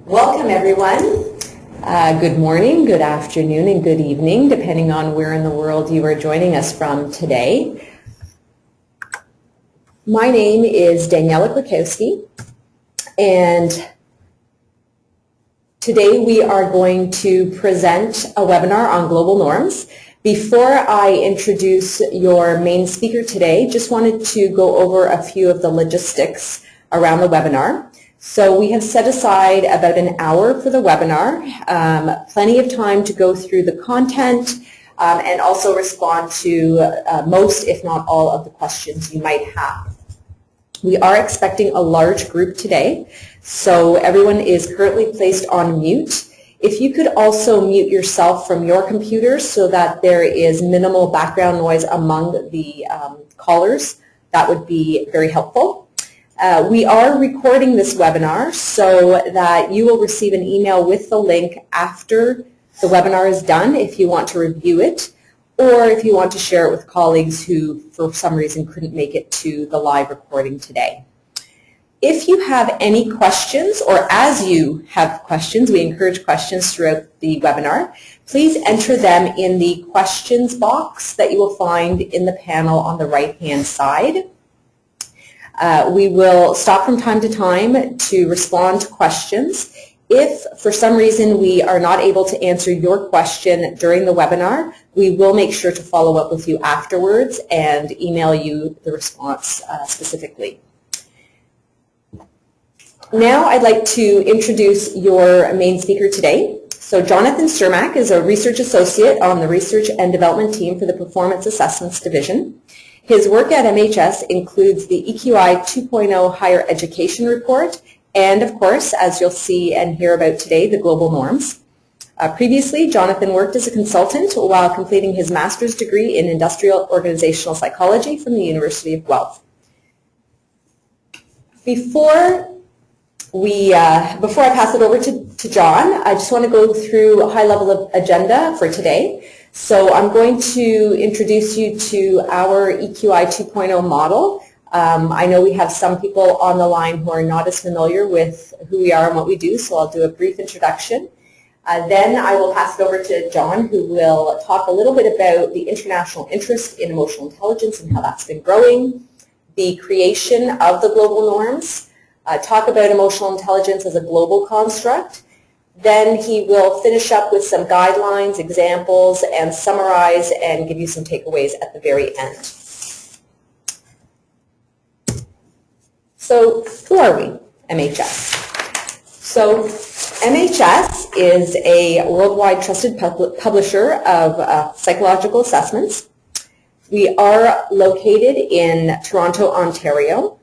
Welcome everyone. Good morning, good afternoon, and good evening, depending on where in the world you are joining us from today. My name is Daniela Krakowski, and today we are going to present a webinar on global norms. Before I introduce your main speaker today, just wanted to go over a few of the logistics around the webinar. So we have set aside about an hour for the webinar, plenty of time to go through the content and also respond to most, if not all, of the questions you might have. We are expecting a large group today, so everyone is currently placed on mute. If you could also mute yourself from your computer so that there is minimal background noise among the callers, that would be very helpful. We are recording this webinar so that you will receive an email with the link after the webinar is done if you want to review it, or if you want to share it with colleagues who for some reason couldn't make it to the live recording today. If you have any questions, or as you have questions, we encourage questions throughout the webinar, please enter them in the questions box that you will find in the panel on the right-hand side. We will stop from time to time to respond to questions. If for some reason we are not able to answer your question during the webinar, we will make sure to follow up with you afterwards and email you the response specifically. Now I'd like to introduce your main speaker today. So Jonathan Cermak is a research associate on the Research and Development Team for the Performance Assessments Division. His work at MHS includes the EQI 2.0 Higher Education Report and, of course, as you'll see and hear about today, the global norms. Previously, Jonathan worked as a consultant while completing his master's degree in industrial organizational psychology from the University of Guelph. Before I pass it over to John, I just want to go through a high-level agenda for today. So I'm going to introduce you to our EQI 2.0 model. I know we have some people on the line who are not as familiar with who we are and what we do, so I'll do a brief introduction. Then I will pass it over to John, who will talk a little bit about the international interest in emotional intelligence and how that's been growing, the creation of the global norms, talk about emotional intelligence as a global construct. Then he will finish up with some guidelines, examples, and summarize and give you some takeaways at the very end. So who are we, MHS? So MHS is a worldwide trusted publisher of psychological assessments. We are located in Toronto, Ontario,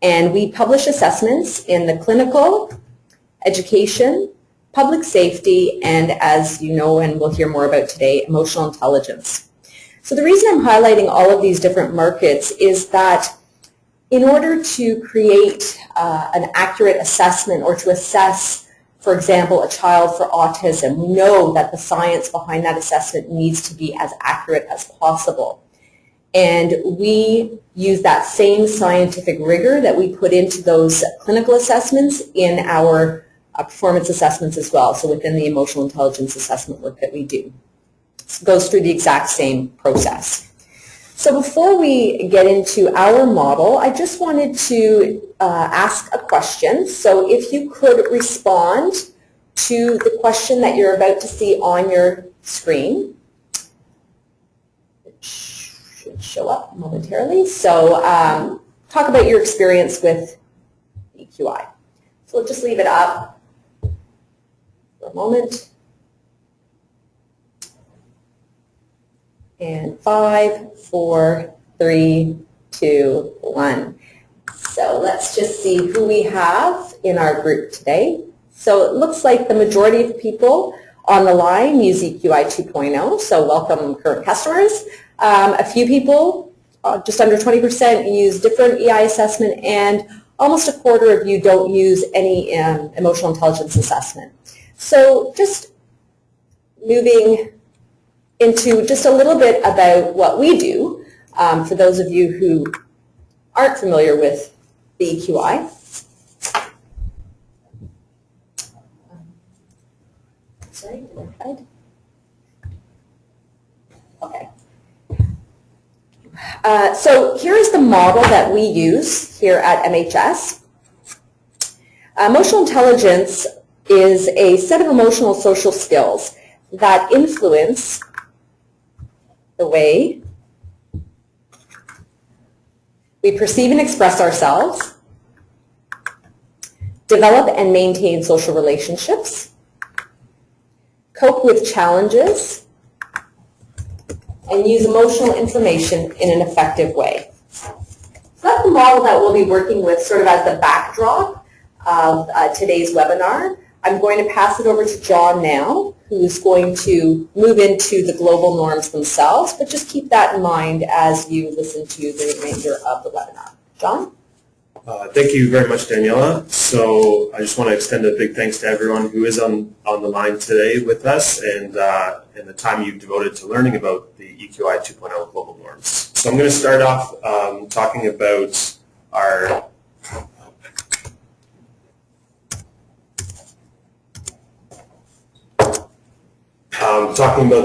and we publish assessments in the clinical, education, public safety, and as you know and we'll hear more about today, emotional intelligence. So the reason I'm highlighting all of these different markets is that in order to create an accurate assessment or to assess, for example, a child for autism, we know that the science behind that assessment needs to be as accurate as possible. And we use that same scientific rigor that we put into those clinical assessments in our performance assessments as well, so within the emotional intelligence assessment work that we do. It goes through the exact same process. So before we get into our model, I just wanted to ask a question. So if you could respond to the question that you're about to see on your screen. It should show up momentarily. So talk about your experience with EQI. So we'll just leave it up for a moment. And 5, 4, 3, 2, 1. So let's just see who we have in our group today. So it looks like the majority of people on the line use EQI 2.0, so welcome current customers. A few people, just under 20%, use different EI assessment, and almost a quarter of you don't use any emotional intelligence assessment. So just moving into just a little bit about what we do, for those of you who aren't familiar with the EQI. Sorry, identified. Okay. So here is the model that we use here at MHS. Emotional intelligence is a set of emotional social skills that influence the way we perceive and express ourselves, develop and maintain social relationships, cope with challenges, and use emotional information in an effective way. So that's the model that we'll be working with sort of as the backdrop of today's webinar. I'm going to pass it over to John now, who's going to move into the global norms themselves, but just keep that in mind as you listen to the remainder of the webinar. John? Thank you very much, Daniela. So I just want to extend a big thanks to everyone who is on the line today with us and the time you've devoted to learning about the EQI 2.0 global norms. So I'm going to start off talking about our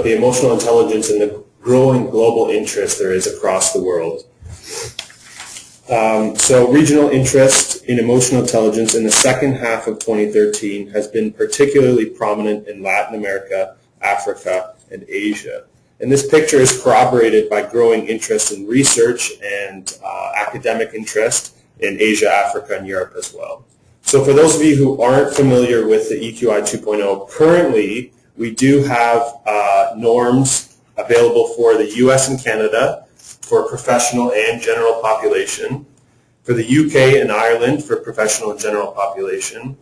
the emotional intelligence and the growing global interest there is across the world. So regional interest in emotional intelligence in the second half of 2013 has been particularly prominent in Latin America, Africa, and Asia. And this picture is corroborated by growing interest in research and academic interest in Asia, Africa, and Europe as well. So for those of you who aren't familiar with the EQI 2.0, currently we do have norms available for the US and Canada for professional and general population, for the UK and Ireland for professional and general population,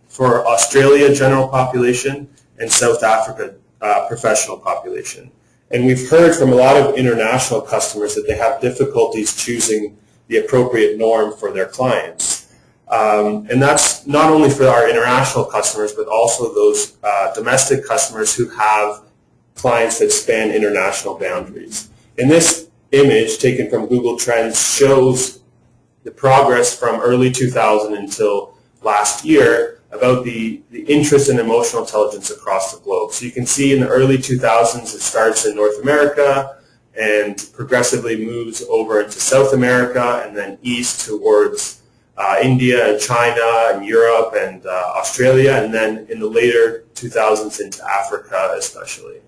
for Australia general population, and South Africa professional population. And we've heard from a lot of international customers that they have difficulties choosing the appropriate norm for their clients. And that's not only for our international customers, but also those domestic customers who have clients that span international boundaries. In this image taken from Google Trends shows the progress from early 2000 until last year about the interest in emotional intelligence across the globe. So you can see in the early 2000s it starts in North America and progressively moves over into South America and then east towards India and China and Europe and Australia, and then in the later 2000s into Africa especially.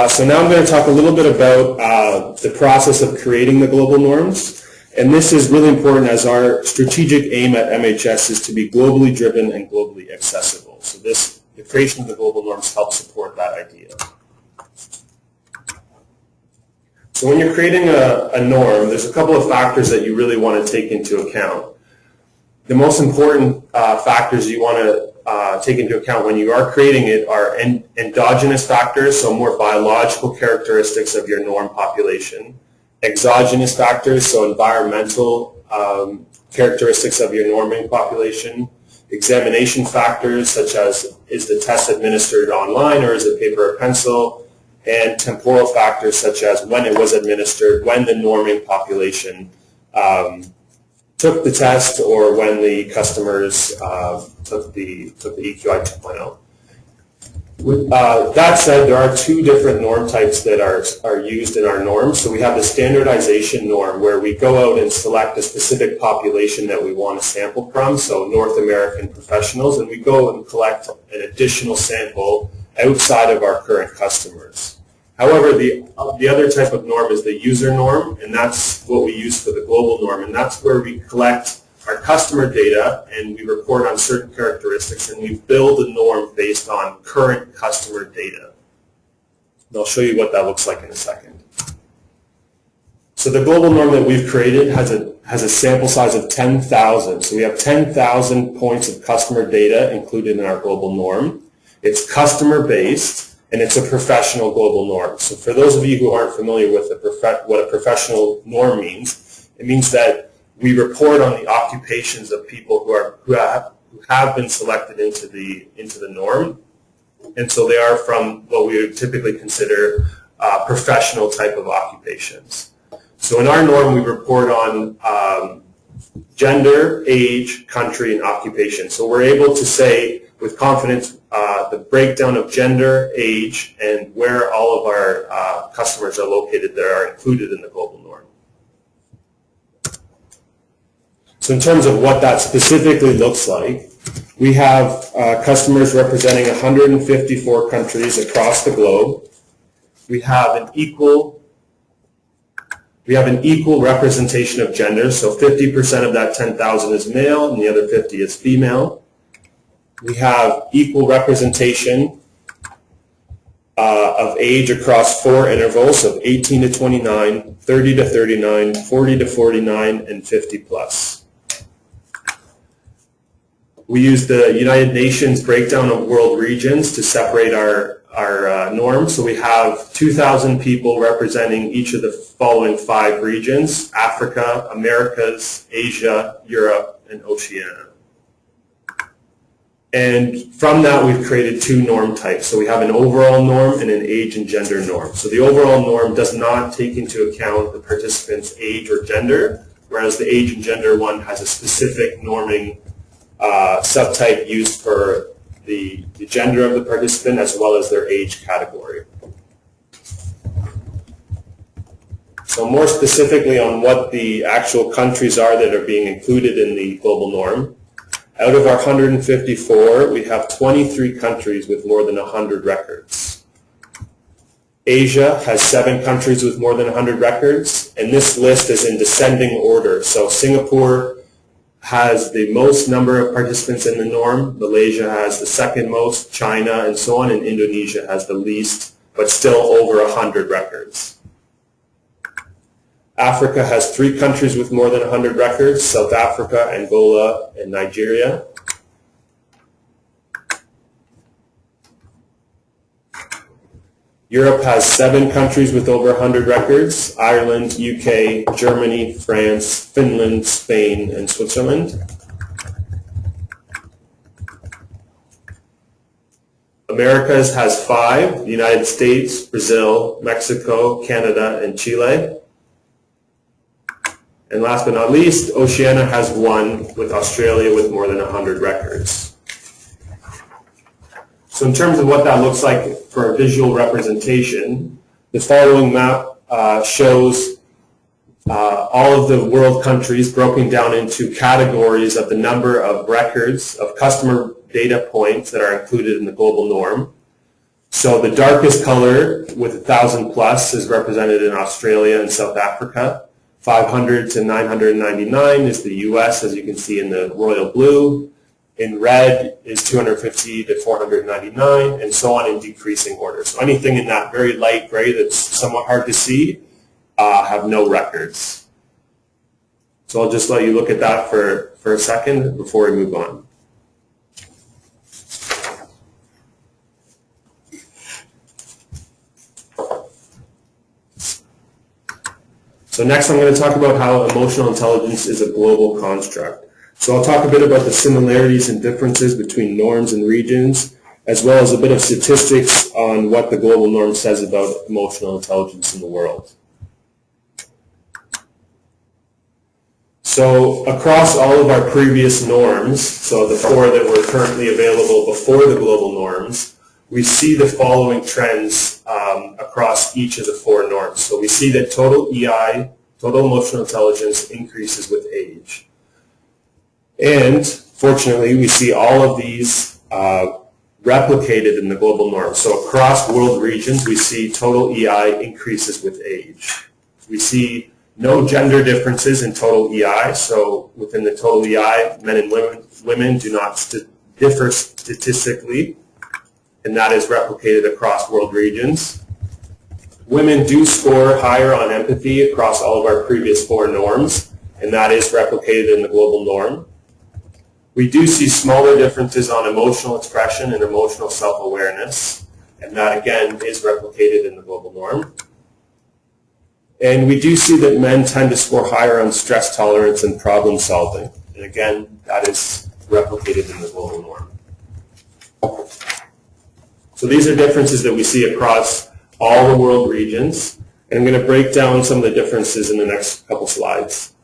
So now I'm going to talk a little bit about the process of creating the global norms. And this is really important as our strategic aim at MHS is to be globally driven and globally accessible. So the creation of the global norms helps support that idea. So when you're creating a norm, there's a couple of factors that you really want to take into account. The most important factors you want to take into account when you are creating it are endogenous factors, so more biological characteristics of your norm population, exogenous factors, so environmental characteristics of your norming population, examination factors such as is the test administered online or is it paper or pencil, and temporal factors such as when it was administered, when the norming population took the test, or when the customers took the EQI 2.0. With that said, there are two different norm types that are used in our norms. So we have the standardization norm where we go out and select a specific population that we want to sample from, so North American professionals, and we go and collect an additional sample outside of our current customers. However, the other type of norm is the user norm, and that's what we use for the global norm, and that's where we collect our customer data and we report on certain characteristics, and we build a norm based on current customer data. And I'll show you what that looks like in a second. So the global norm that we've created has a sample size of 10,000. So we have 10,000 points of customer data included in our global norm. It's customer-based, and it's a professional global norm. So for those of you who aren't familiar with what a professional norm means, it means that we report on the occupations of people who have been selected into the norm, and so they are from what we would typically consider professional type of occupations. So in our norm, we report on gender, age, country, and occupation. So we're able to say with confidence the breakdown of gender, age, and where all of our customers are located that are included in the global norm. So in terms of what that specifically looks like, we have customers representing 154 countries across the globe. We have an equal representation of gender, so 50% of that 10,000 is male and the other 50 is female. We have equal representation of age across 4 intervals of 18 to 29, 30 to 39, 40 to 49, and 50 plus. We use the United Nations breakdown of world regions to separate our norms. So we have 2,000 people representing each of the following 5 regions: Africa, Americas, Asia, Europe, and Oceania. And from that, we've created 2 norm types. So we have an overall norm and an age and gender norm. So the overall norm does not take into account the participant's age or gender, whereas the age and gender one has a specific norming subtype used for the gender of the participant as well as their age category. So more specifically on what the actual countries are that are being included in the global norm, out of our 154, we have 23 countries with more than 100 records. Asia has 7 countries with more than 100 records, and this list is in descending order. So Singapore has the most number of participants in the norm, Malaysia has the second most, China and so on, and Indonesia has the least, but still over 100 records. Africa has 3 countries with more than 100 records, South Africa, Angola, and Nigeria. Europe has 7 countries with over 100 records: Ireland, UK, Germany, France, Finland, Spain, and Switzerland. Americas has 5, the United States, Brazil, Mexico, Canada, and Chile. And last but not least, Oceania has 1, with Australia with more than 100 records. So in terms of what that looks like for a visual representation, the following map shows all of the world countries broken down into categories of the number of records of customer data points that are included in the global norm. So the darkest color with 1,000 plus is represented in Australia and South Africa. 500 to 999 is the US, as you can see in the royal blue. In red is 250 to 499, and so on in decreasing order. So anything in that very light gray that's somewhat hard to see have no records. So I'll just let you look at that for a second before we move on. So next I'm going to talk about how emotional intelligence is a global construct. So I'll talk a bit about the similarities and differences between norms and regions, as well as a bit of statistics on what the global norm says about emotional intelligence in the world. So across all of our previous norms, so the 4 that were currently available before the global norms, we see the following trends across each of the 4 norms. So we see that total EI, total emotional intelligence, increases with age. And fortunately, we see all of these replicated in the global norm. So across world regions, we see total EI increases with age. We see no gender differences in total EI. So within the total EI, men and women do not differ statistically, and that is replicated across world regions. Women do score higher on empathy across all of our previous 4 norms, and that is replicated in the global norm. We do see smaller differences on emotional expression and emotional self-awareness, and that again is replicated in the global norm. And we do see that men tend to score higher on stress tolerance and problem solving, and again that is replicated in the global norm. So these are differences that we see across all the world regions, and I'm going to break down some of the differences in the next couple slides.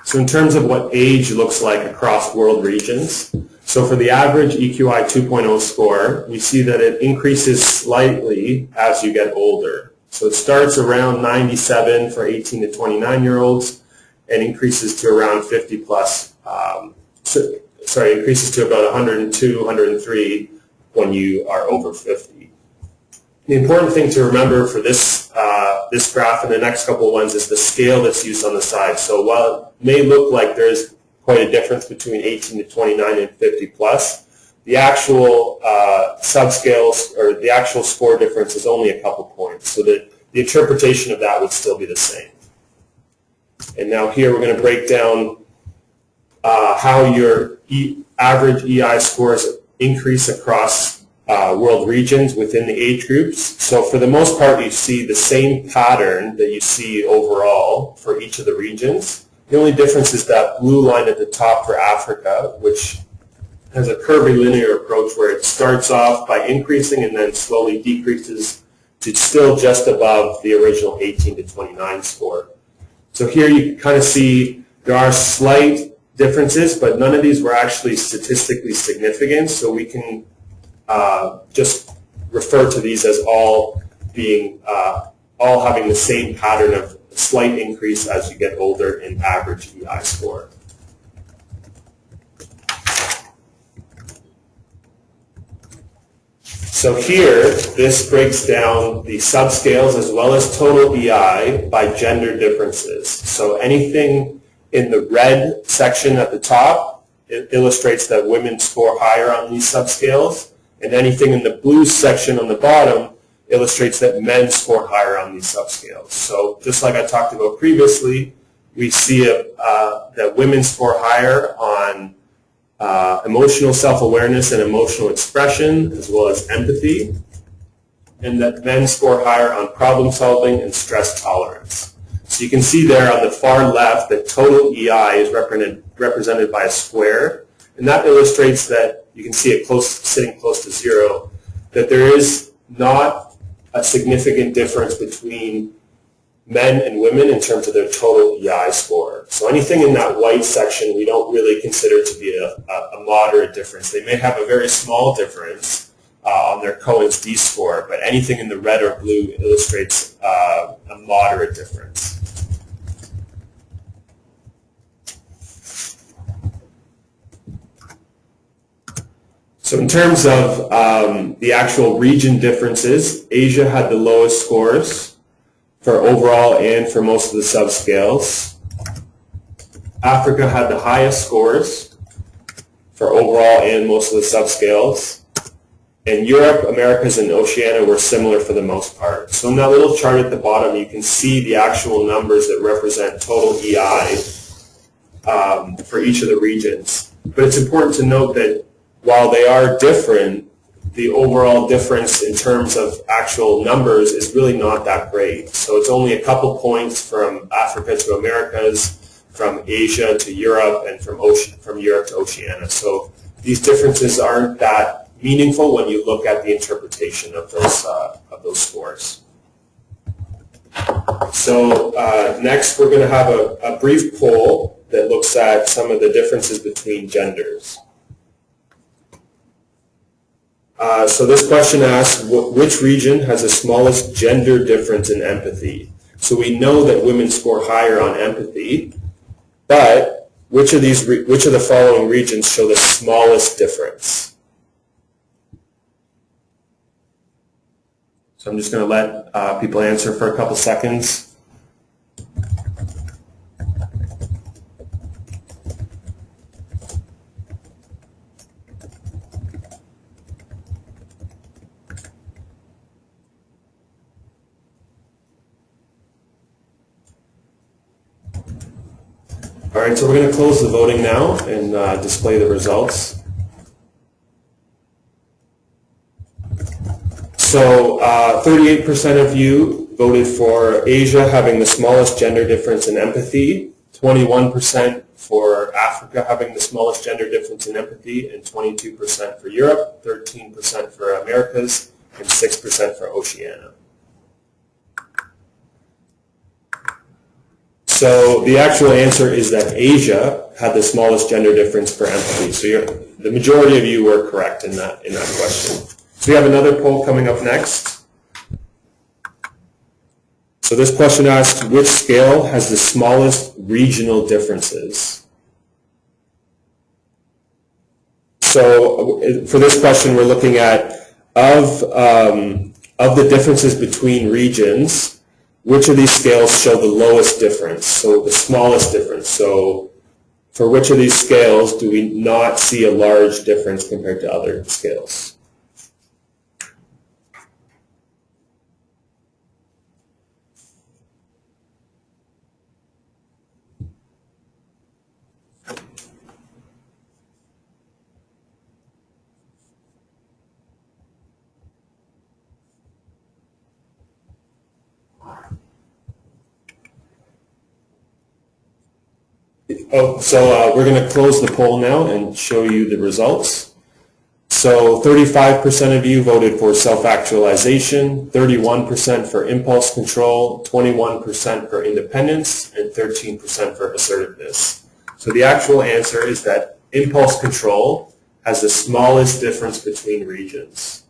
So in terms of what age looks like across world regions, so for the average EQI 2.0 score, we see that it increases slightly as you get older. So it starts around 97 for 18 to 29-year-olds and increases to around 50 plus, increases to about 102, 103 when you are over 50. The important thing to remember for this graph and the next couple ones is the scale that's used on the side. So while it may look like there's quite a difference between 18 to 29 and 50 plus, the actual subscales or the actual score difference is only a couple points. So that the interpretation of that would still be the same. And now here we're going to break down how your average EI scores increase across world regions within the age groups. So for the most part, you see the same pattern that you see overall for each of the regions. The only difference is that blue line at the top for Africa, which has a curvilinear approach where it starts off by increasing and then slowly decreases to still just above the original 18 to 29 score. So here you kind of see there are slight differences, but none of these were actually statistically significant, so we can just refer to these as all being all having the same pattern of slight increase as you get older in average EI score. So here, this breaks down the subscales as well as total EI by gender differences. So anything in the red section at the top, it illustrates that women score higher on these subscales, and anything in the blue section on the bottom illustrates that men score higher on these subscales. So just like I talked about previously, we see that women score higher on emotional self-awareness and emotional expression, as well as empathy, and that men score higher on problem solving and stress tolerance. So you can see there on the far left that total EI is represented by a square, and that illustrates that you can see it sitting close to zero, that there is not a significant difference between men and women in terms of their total EI score. So anything in that white section we don't really consider to be a moderate difference. They may have a very small difference on their Cohen's D score, but anything in the red or blue illustrates a moderate difference. So in terms of the actual region differences, Asia had the lowest scores for overall and for most of the subscales. Africa had the highest scores for overall and most of the subscales. And Europe, Americas, and Oceania were similar for the most part. So in that little chart at the bottom, you can see the actual numbers that represent total EI for each of the regions. But it's important to note that while they are different, the overall difference in terms of actual numbers is really not that great. So it's only a couple points from Africa to Americas, from Asia to Europe, and from Europe to Oceania. So these differences aren't that meaningful when you look at the interpretation of those scores. So next we're going to have a brief poll that looks at some of the differences between genders. So this question asks, which region has the smallest gender difference in empathy? So we know that women score higher on empathy, but which of the following regions show the smallest difference? So I'm just going to let people answer for a couple seconds. All right, so we're going to close the voting now and display the results. So 38% of you voted for Asia having the smallest gender difference in empathy, 21% for Africa having the smallest gender difference in empathy, and 22% for Europe, 13% for Americas, and 6% for Oceania. So the actual answer is that Asia had the smallest gender difference for empathy. So the majority of you were correct in that question. So we have another poll coming up next. So this question asks, which scale has the smallest regional differences? So for this question, we're looking at of the differences between regions, which of these scales show the lowest difference, so the smallest difference. So for which of these scales do we not see a large difference compared to other scales? We're going to close the poll now and show you the results. So 35% of you voted for self-actualization, 31% for impulse control, 21% for independence, and 13% for assertiveness. So the actual answer is that impulse control has the smallest difference between regions.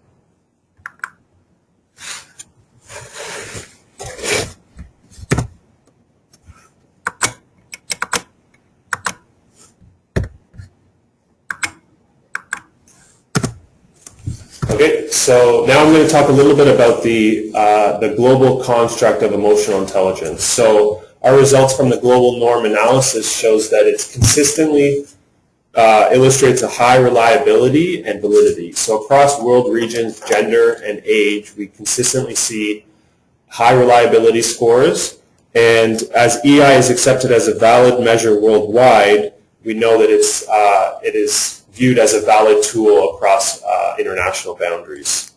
Okay, so now I'm going to talk a little bit about the global construct of emotional intelligence. So our results from the global norm analysis shows that it consistently illustrates a high reliability and validity. So across world regions, gender, and age, we consistently see high reliability scores. And as EI is accepted as a valid measure worldwide, we know that it is viewed as a valid tool across international boundaries.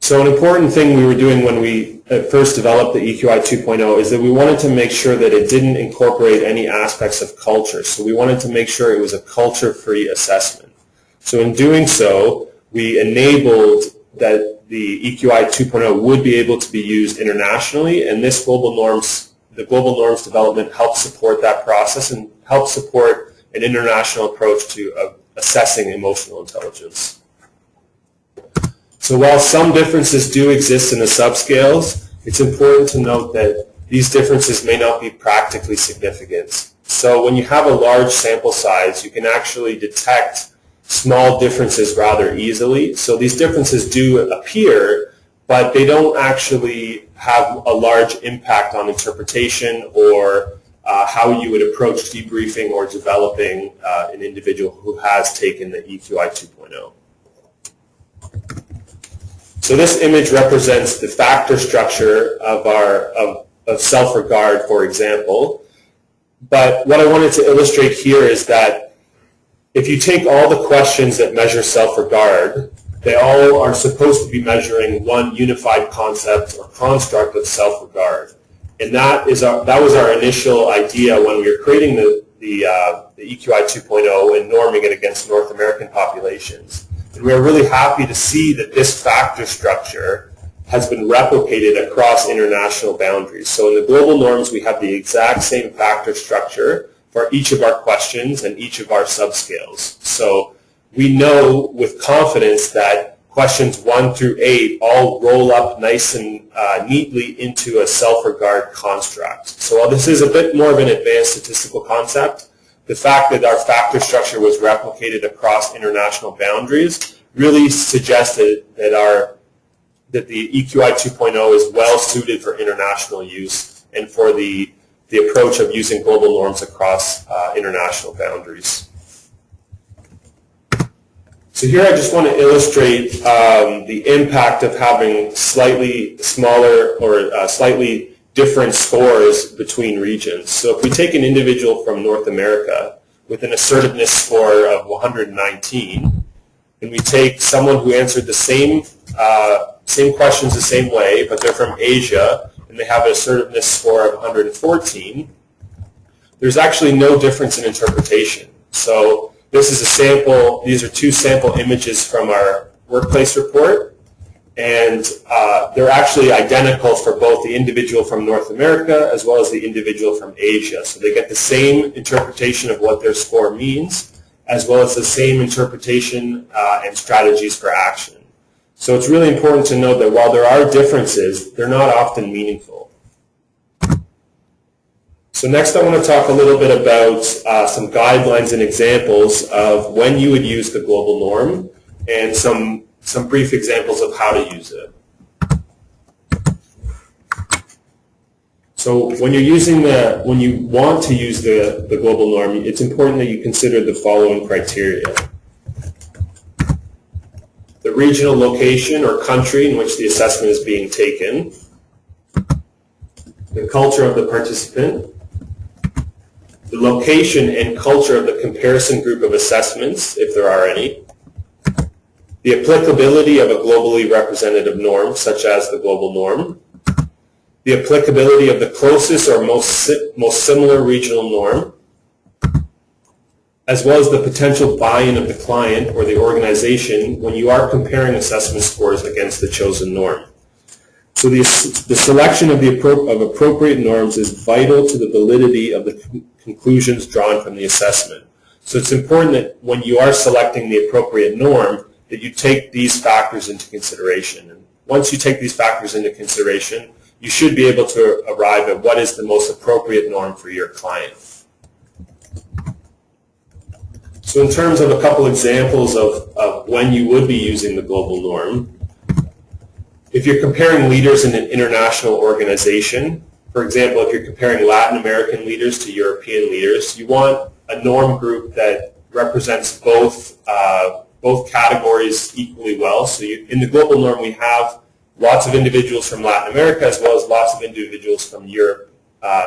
So an important thing we were doing when we first developed the EQI 2.0 is that we wanted to make sure that it didn't incorporate any aspects of culture. So we wanted to make sure it was a culture-free assessment. So in doing so, we enabled that the EQI 2.0 would be able to be used internationally, and the global norms development helps support that process and helps support an international approach to assessing emotional intelligence. So while some differences do exist in the subscales, it's important to note that these differences may not be practically significant. So when you have a large sample size, you can actually detect small differences rather easily. So these differences do appear, but they don't actually have a large impact on interpretation or how you would approach debriefing or developing an individual who has taken the EQI 2.0. So this image represents the factor structure of self-regard, for example. But what I wanted to illustrate here is that if you take all the questions that measure self-regard, they all are supposed to be measuring one unified concept or construct of self-regard. And that was our initial idea when we were creating the EQI 2.0 and norming it against North American populations. And we are really happy to see that this factor structure has been replicated across international boundaries. So in the global norms, we have the exact same factor structure for each of our questions and each of our subscales. So we know with confidence that questions 1 through 8 all roll up nice and neatly into a self-regard construct. So while this is a bit more of an advanced statistical concept, the fact that our factor structure was replicated across international boundaries really suggested that the EQI 2.0 is well suited for international use and for the approach of using global norms across international boundaries. So here I just want to illustrate the impact of having slightly smaller or slightly different scores between regions. So if we take an individual from North America with an assertiveness score of 119, and we take someone who answered the same questions the same way, but they're from Asia, and they have an assertiveness score of 114, there's actually no difference in interpretation. So this is a sample, these are two sample images from our workplace report, and they're actually identical for both the individual from North America as well as the individual from Asia. So they get the same interpretation of what their score means, as well as the same interpretation and strategies for action. So it's really important to note that while there are differences, they're not often meaningful. So next I want to talk a little bit about some guidelines and examples of when you would use the global norm and some brief examples of how to use it. So when you want to use the global norm, it's important that you consider the following criteria. The regional location or country in which the assessment is being taken, the culture of the participant, the location and culture of the comparison group of assessments, if there are any, the applicability of a globally representative norm, such as the global norm, the applicability of the closest or most similar regional norm, as well as the potential buy-in of the client or the organization when you are comparing assessment scores against the chosen norm. So the selection of appropriate norms is vital to the validity of the conclusions drawn from the assessment. So it's important that when you are selecting the appropriate norm, that you take these factors into consideration. And once you take these factors into consideration, you should be able to arrive at what is the most appropriate norm for your client. So in terms of a couple examples of when you would be using the global norm, if you're comparing leaders in an international organization, for example, if you're comparing Latin American leaders to European leaders, you want a norm group that represents both categories equally well. So in the global norm, we have lots of individuals from Latin America as well as lots of individuals from Europe.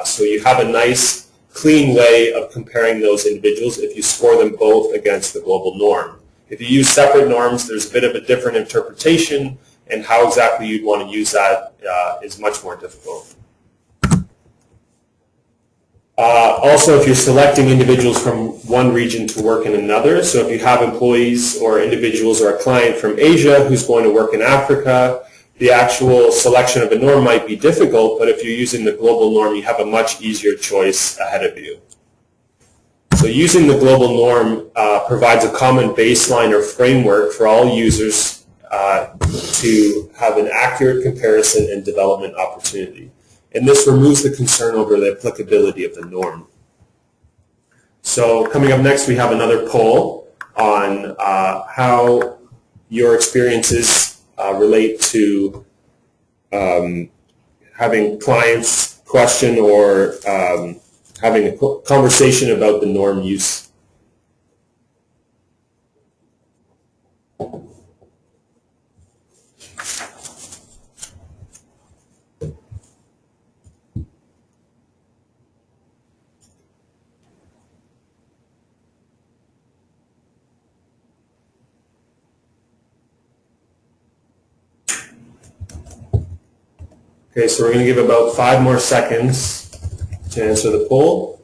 So you have a nice, clean way of comparing those individuals if you score them both against the global norm. If you use separate norms, there's a bit of a different interpretation, and how exactly you'd want to use that is much more difficult. Also, if you're selecting individuals from one region to work in another, so if you have employees or individuals or a client from Asia who's going to work in Africa, the actual selection of a norm might be difficult, but if you're using the global norm, you have a much easier choice ahead of you. So using the global norm provides a common baseline or framework for all users to have an accurate comparison and development opportunity. And this removes the concern over the applicability of the norm. So coming up next, we have another poll on how your experiences relate to having clients question or having a conversation about the norm use. Okay, so we're going to give about 5 more seconds to answer the poll.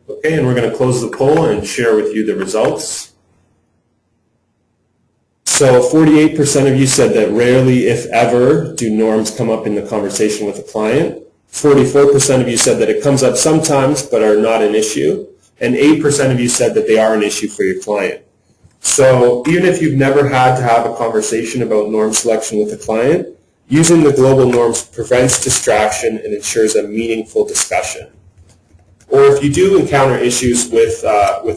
Okay, and we're going to close the poll and share with you the results. So 48% of you said that rarely, if ever, do norms come up in the conversation with a client. 44% of you said that it comes up sometimes but are not an issue. And 8% of you said that they are an issue for your client. So even if you've never had to have a conversation about norm selection with a client, using the global norms prevents distraction and ensures a meaningful discussion. Or if you do encounter issues with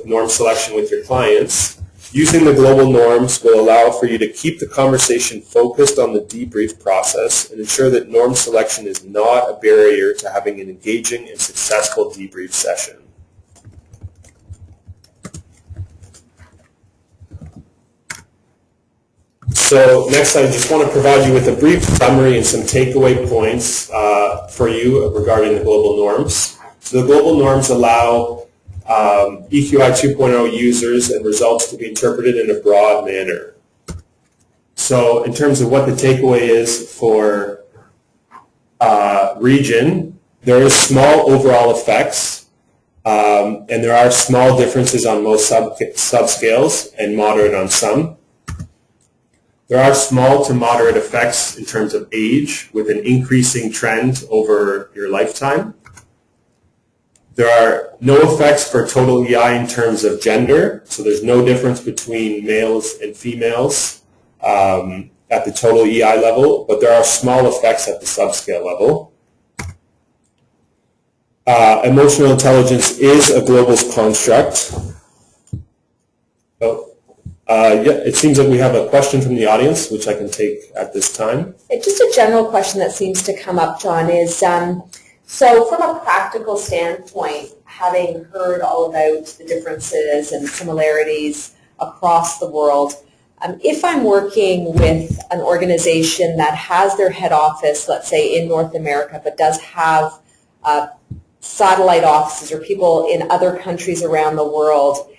norm selection with your clients, using the global norms will allow for you to keep the conversation focused on the debrief process and ensure that norm selection is not a barrier to having an engaging and successful debrief session. So next, I just want to provide you with a brief summary and some takeaway points for you regarding the global norms. So the global norms allow EQI 2.0 users and results to be interpreted in a broad manner. So in terms of what the takeaway is for region, there is small overall effects And there are small differences on most subscales and moderate on some. There are small to moderate effects in terms of age with an increasing trend over your lifetime. There are no effects for total EI in terms of gender, so there's no difference between males and females at the total EI level, but there are small effects at the subscale level. Emotional intelligence is a global construct. Yeah, it seems that we have a question from the audience, which I can take at this time. Just a general question that seems to come up, John, is so from a practical standpoint, having heard all about the differences and similarities across the world, if I'm working with an organization that has their head office, let's say in North America, but does have satellite offices or people in other countries around the world,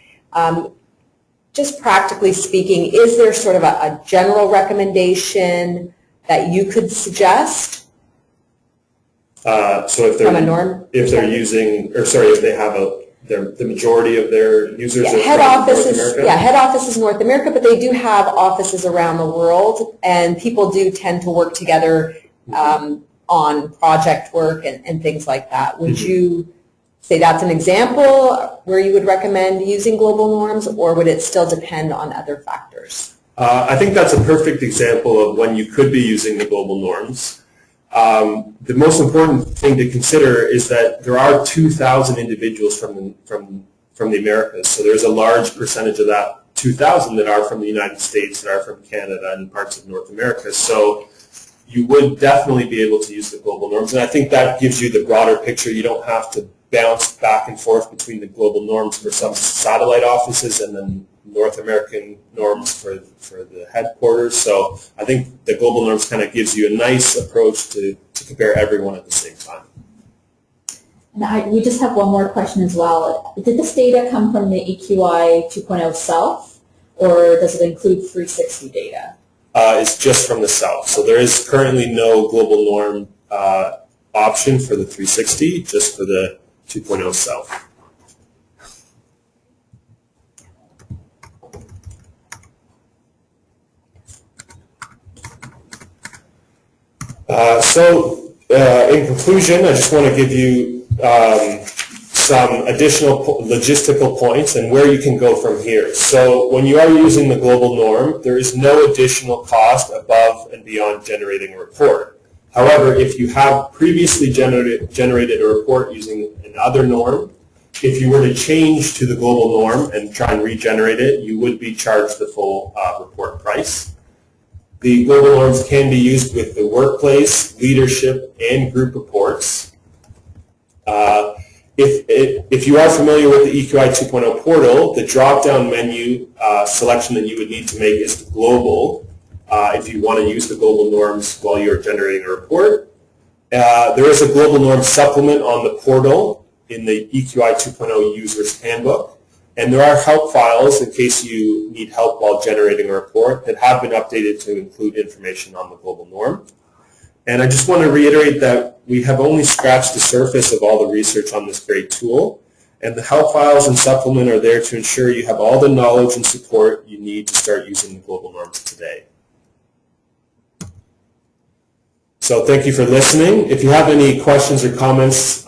just practically speaking, is there sort of a general recommendation that you could suggest? So if they're using, or sorry, if they have the majority of their users are head from offices, North America? Yeah, head office is North America, but they do have offices around the world, and people do tend to work together on project work and things like that. Would you say that's an example where you would recommend using global norms, or would it still depend on other factors? I think that's a perfect example of when you could be using the global norms. The most important thing to consider is that there are 2,000 individuals from the Americas, so there's a large percentage of that 2,000 that are from the United States, that are from Canada and parts of North America. So you would definitely be able to use the global norms, and I think that gives you the broader picture. You don't have to bounce back and forth between the global norms for some satellite offices and then North American norms for the headquarters. So I think the global norms kind of gives you a nice approach to compare everyone at the same time. And we just have one more question as well. Did this data come from the EQI 2.0 South, or does it include 360 data? It's just from the South. So there is currently no global norm option for the 360, just for the 2.0 South. In conclusion, I just want to give you some additional logistical points and where you can go from here. So when you are using the global norm, there is no additional cost above and beyond generating a report. However, if you have previously generated a report using another norm, if you were to change to the global norm and try and regenerate it, you would be charged the full report price. The global norms can be used with the workplace, leadership, and group reports. If you are familiar with the EQI 2.0 portal, the drop-down menu selection that you would need to make is global if you want to use the global norms while you're generating a report. There is a global norm supplement on the portal in the EQI 2.0 User's Handbook. And there are help files in case you need help while generating a report that have been updated to include information on the global norm. And I just want to reiterate that we have only scratched the surface of all the research on this great tool. And the help files and supplement are there to ensure you have all the knowledge and support you need to start using the global norms today. So thank you for listening. If you have any questions or comments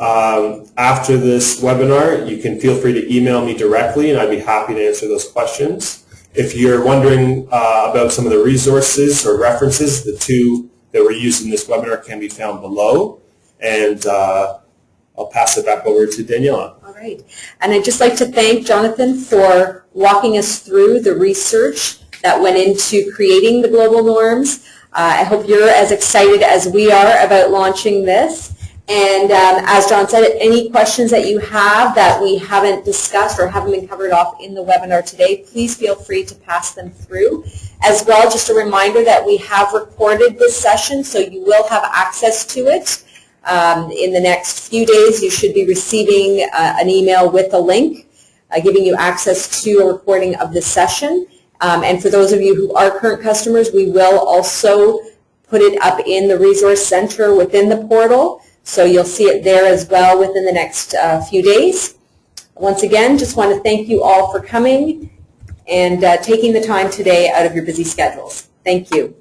after this webinar, you can feel free to email me directly, and I'd be happy to answer those questions. If you're wondering about some of the resources or references, the two that were used in this webinar can be found below. And I'll pass it back over to Daniela. All right. And I'd just like to thank Jonathan for walking us through the research that went into creating the global norms. I hope you're as excited as we are about launching this. And as John said, any questions that you have that we haven't discussed or haven't been covered off in the webinar today, please feel free to pass them through. As well, just a reminder that we have recorded this session, so you will have access to it. In the next few days, you should be receiving an email with a link giving you access to a recording of this session. And for those of you who are current customers, we will also put it up in the resource center within the portal. So you'll see it there as well within the next few days. Once again, just want to thank you all for coming and taking the time today out of your busy schedules. Thank you.